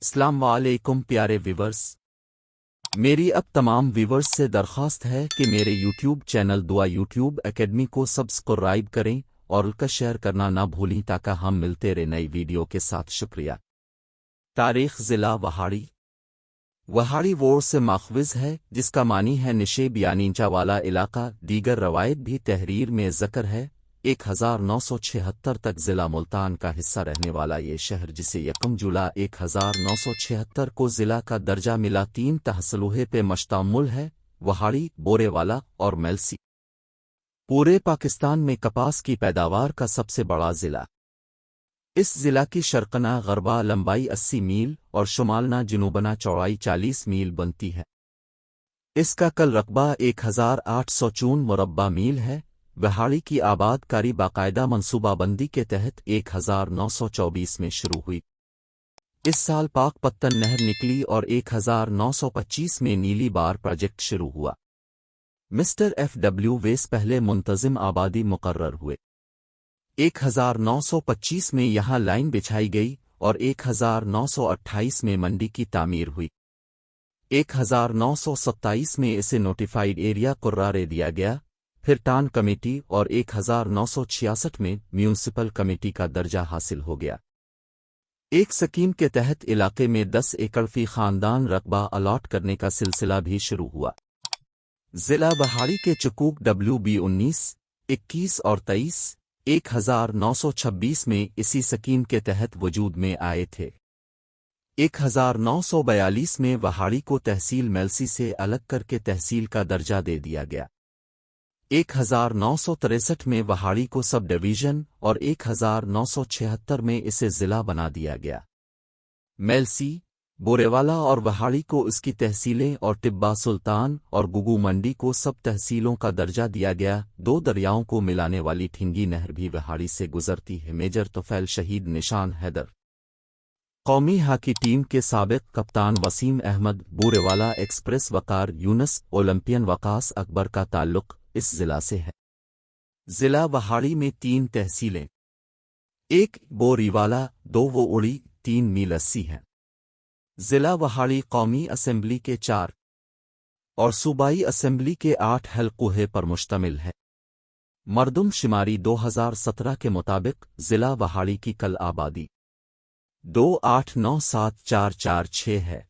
السلام علیکم پیارے ویورز، میری اب تمام ویورز سے درخواست ہے کہ میرے یوٹیوب چینل دعا یوٹیوب اکیڈمی کو سبسکرائب کریں اور کا شیئر کرنا نہ بھولیں تاکہ ہم ملتے رہے نئی ویڈیو کے ساتھ۔ شکریہ۔ تاریخ ضلع وہاڑی۔ وہاڑی وور سے ماخوذ ہے جس کا معنی ہے نشیب یا نیچا والا علاقہ۔ دیگر روایت بھی تحریر میں ذکر ہے۔ 1976 تک ضلع ملتان کا حصہ رہنے والا یہ شہر، جسے 1 جولائی 1976 کو ضلع کا درجہ ملا، 3 تحصیلوں پہ مشتمل ہے: وہاڑی، بورے والا اور میلسی۔ پورے پاکستان میں کپاس کی پیداوار کا سب سے بڑا ضلع۔ اس ضلع کی شرقنا غربا لمبائی 80 میل اور شمالنا جنوبنا چوڑائی 40 میل بنتی ہے۔ اس کا کل رقبہ 1854 مربع میل ہے۔ وہاڑی کی آباد کاری باقاعدہ منصوبہ بندی کے تحت 1924 میں شروع ہوئی۔ اس سال پاک پتن نہر نکلی اور 1925 میں نیلی بار پروجیکٹ شروع ہوا۔ مسٹر FW ویس پہلے منتظم آبادی مقرر ہوئے۔ 1925 میں یہاں لائن بچھائی گئی اور 1928 میں منڈی کی تعمیر ہوئی۔ 1927 میں اسے نوٹیفائیڈ ایریا قرار دیا گیا، پھر ٹان کمیٹی، اور 1966 میں میونسپل کمیٹی کا درجہ حاصل ہو گیا۔ ایک سکیم کے تحت علاقے میں 10 ایکڑ فی خاندان رقبہ الاٹ کرنے کا سلسلہ بھی شروع ہوا۔ ضلع وہاڑی کے چکوک WB 19، 21 اور 23 1926 میں اسی سکیم کے تحت وجود میں آئے تھے۔ 1942 میں وہاڑی کو تحصیل میلسی سے الگ کر کے تحصیل کا درجہ دے دیا گیا۔ 1963 میں وہاڑی کو سب ڈویژن اور 1976 میں اسے ضلع بنا دیا گیا۔ میلسی، بوریوالا اور وہاڑی کو اس کی تحصیلیں اور ٹبا سلطان اور گگو منڈی کو سب تحصیلوں کا درجہ دیا گیا۔ 2 دریاؤں کو ملانے والی ٹھنگی نہر بھی وہاڑی سے گزرتی ہے۔ میجر طفیل شہید نشان حیدر۔ قومی ہاکی ٹیم کے سابق کپتان وسیم احمد۔ بوریوالا ایکسپریس وقار یونس۔ اولمپئن وقاص اکبر کا تعلق اس ضلع سے ہے۔ ضلع وہاڑی میں 3 تحصیلیں: 1 بوریوالا، 2 ووڑی، 3 میلسی ہیں۔ ضلع وہاڑی قومی اسمبلی کے 4 اور صوبائی اسمبلی کے 8 حلقوں پر مشتمل ہے۔ مردم شماری 2017 کے مطابق ضلع وہاڑی کی کل آبادی 2897446 ہے۔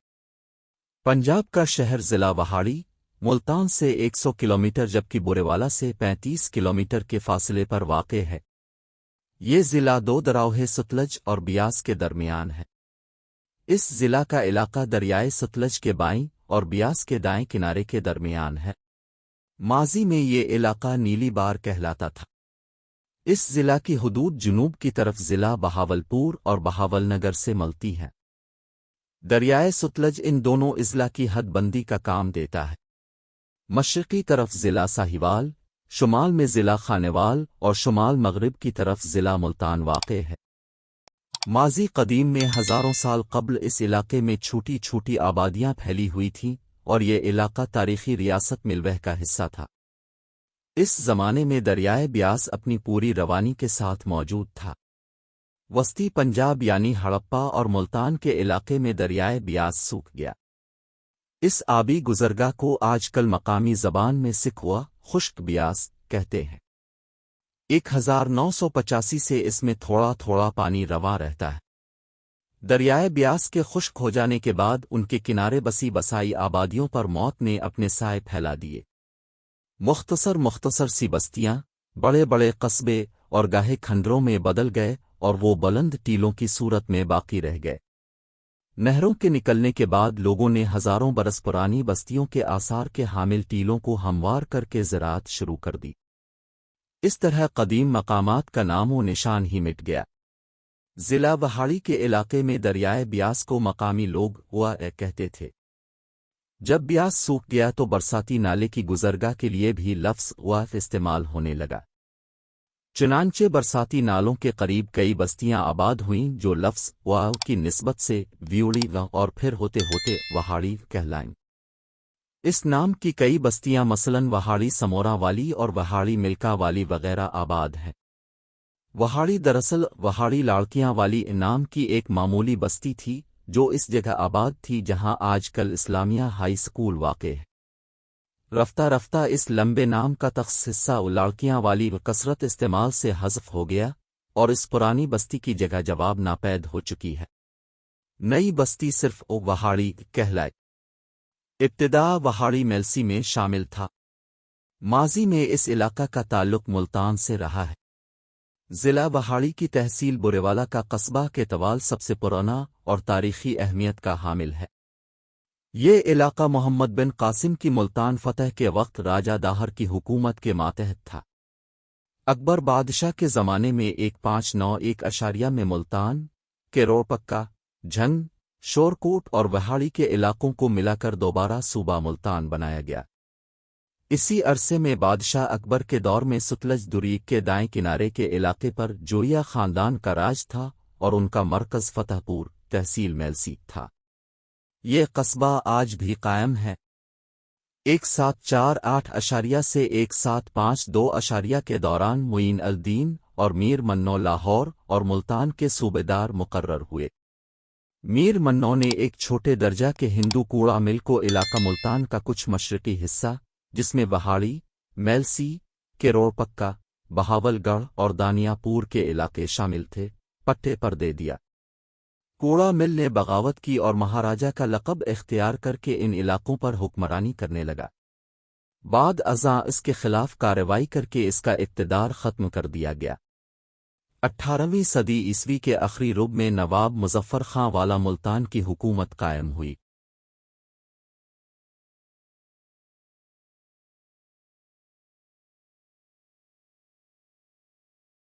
پنجاب کا شہر ضلع وہاڑی ملتان سے 100 کلومیٹر جبکہ بوریوالا سے 35 کلومیٹر کے فاصلے پر واقع ہے۔ یہ ضلع 2 دراؤہ ستلج اور بیاس کے درمیان ہے۔ اس ضلع کا علاقہ دریائے ستلج کے بائیں اور بیاس کے دائیں کنارے کے درمیان ہے۔ ماضی میں یہ علاقہ نیلی بار کہلاتا تھا۔ اس ضلع کی حدود جنوب کی طرف ضلع بہاولپور اور بہاول نگر سے ملتی ہیں۔ دریائے ستلج ان دونوں اضلاع کی حد بندی کا کام دیتا ہے۔ مشرقی طرف ضلع ساہیوال، شمال میں ضلع خانیوال اور شمال مغرب کی طرف ضلع ملتان واقع ہے۔ ماضی قدیم میں ہزاروں سال قبل اس علاقے میں چھوٹی چھوٹی آبادیاں پھیلی ہوئی تھیں اور یہ علاقہ تاریخی ریاست ملوہ کا حصہ تھا۔ اس زمانے میں دریائے بیاس اپنی پوری روانی کے ساتھ موجود تھا۔ وسطی پنجاب یعنی ہڑپا اور ملتان کے علاقے میں دریائے بیاس سوکھ گیا۔ اس آبی گزرگاہ کو آج کل مقامی زبان میں سکھوا خشک بیاس کہتے ہیں۔ 1985 سے اس میں تھوڑا تھوڑا پانی رواں رہتا ہے۔ دریائے بیاس کے خشک ہو جانے کے بعد ان کے کنارے بسی بسائی آبادیوں پر موت نے اپنے سائے پھیلا دیے۔ مختصر سی بستیاں، بڑے بڑے قصبے اور گاہے کھنڈروں میں بدل گئے اور وہ بلند ٹیلوں کی صورت میں باقی رہ گئے۔ نہروں کے نکلنے کے بعد لوگوں نے ہزاروں برس پرانی بستیوں کے آثار کے حامل ٹیلوں کو ہموار کر کے زراعت شروع کر دی۔ اس طرح قدیم مقامات کا نام و نشان ہی مٹ گیا۔ ضلع وہاڑی کے علاقے میں دریائے بیاس کو مقامی لوگ ہوا کہتے تھے۔ جب بیاس سوکھ گیا تو برساتی نالے کی گزرگاہ کے لیے بھی لفظ ہوا استعمال ہونے لگا۔ چنانچہ برساتی نالوں کے قریب کئی بستیاں آباد ہوئیں جو لفظ واو کی نسبت سے ویوڑی اور پھر ہوتے ہوتے وہاڑی کہلائیں۔ اس نام کی کئی بستیاں مثلاً وہاڑی سمورا والی اور وہاڑی ملکا والی وغیرہ آباد ہیں۔ وہاڑی دراصل وہاڑی لاڑکیاں والی نام کی ایک معمولی بستی تھی جو اس جگہ آباد تھی جہاں آج کل اسلامیہ ہائی سکول واقع ہے۔ رفتہ رفتہ اس لمبے نام کا تخص حصہ لڑکیاں والی کثرت استعمال سے حذف ہو گیا اور اس پرانی بستی کی جگہ جواب ناپید ہو چکی ہے۔ نئی بستی صرف وہاڑی کہلائے۔ ابتدا وہاڑی میلسی میں شامل تھا۔ ماضی میں اس علاقہ کا تعلق ملتان سے رہا ہے۔ ضلع وہاڑی کی تحصیل بوریوالہ کا قصبہ کے طوال سب سے پرانا اور تاریخی اہمیت کا حامل ہے۔ یہ علاقہ محمد بن قاسم کی ملتان فتح کے وقت راجہ داہر کی حکومت کے ماتحت تھا۔ اکبر بادشاہ کے زمانے میں 1591 میں ملتان، کیروڑپکا، جھنگ، شورکوٹ اور وہاڑی کے علاقوں کو ملا کر دوبارہ صوبہ ملتان بنایا گیا۔ اسی عرصے میں بادشاہ اکبر کے دور میں ستلج دریگ کے دائیں کنارے کے علاقے پر جویا خاندان کا راج تھا اور ان کا مرکز فتح پور تحصیل میلسی تھا۔ یہ قصبہ آج بھی قائم ہے۔ 1748 سے 1752 کے دوران معین الدین اور میر منو لاہور اور ملتان کے صوبیدار مقرر ہوئے۔ میر منو نے ایک چھوٹے درجہ کے ہندو کوڑا مل کو علاقہ ملتان کا کچھ مشرقی حصہ، جس میں وہاڑی، میلسی، کیروڑپکا، بہاول گڑھ اور دانیا پور کے علاقے شامل تھے، پٹے پر دے دیا۔ کوڑا مل نے بغاوت کی اور مہاراجہ کا لقب اختیار کر کے ان علاقوں پر حکمرانی کرنے لگا۔ بعد ازاں اس کے خلاف کارروائی کر کے اس کا اقتدار ختم کر دیا گیا۔ 18ویں صدی عیسوی کے آخری ربع میں نواب مظفر خاں والا ملتان کی حکومت قائم ہوئی۔